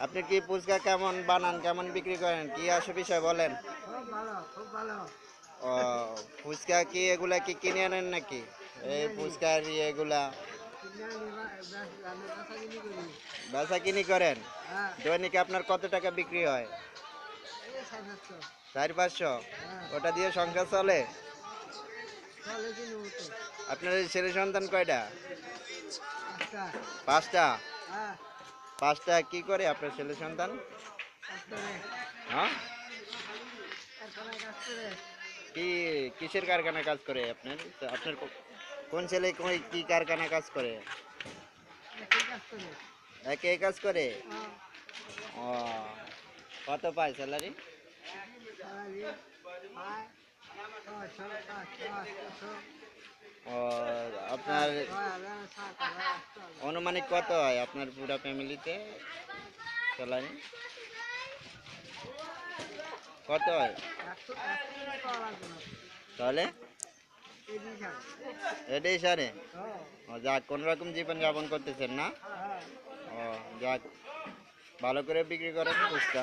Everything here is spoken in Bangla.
আপনি কি ফুচকা কেমন বানান, কেমন বিক্রি করেন, কি আসে বিষয় বলেন? খুব ভালো, খুব ভালো। ও, ফুচকা কি এগুলা কি কিনে আনেন নাকি? এই কিনে আনি, ফুচকার এগুলা কিনে আনি আমি বেচাকিনি করি। বেচা কিনি করেন? হ্যাঁ, দৈনিক আপনার কত টাকা বিক্রি হয়? এই 500। 400-500? হ্যাঁ, ওটা দিয়ে সংসার চলে? চলে কিনে মতো। আপনার এই ছেলে সন্তান কয়টা? 5টা। 5টা? হ্যাঁ, 5টা কি করে আপনার ছেলে সন্তান? কাজ করে, হ্যাঁ, কারখানায় কাজ করে। কি কিসের কারখানায় কাজ করে আপনার? আপনার কোন ছেলে কি কারখানায় কাজ করে? একই কাজ করে। একই কাজ করে? হ্যাঁ, ও, কত পায় স্যালারি? স্যালারি পায় 600, 500, 800, ও, আপনার 6,000, 7,000, 8,000। অনুমানিক কত হয় আপনার পুরো ফ্যামিলিতে স্যালারি? কত হয় 100, 100 পাওয়া লাগবে না। তাহলে? এই দিশায়। এটাই সারে? হ্যাঁ, ও, যাক, কোন রকম জীবন যাপন করতেছেন না? হ্যাঁ। ও, যাক, ভালো করে বিক্রি করেন ফুচকা।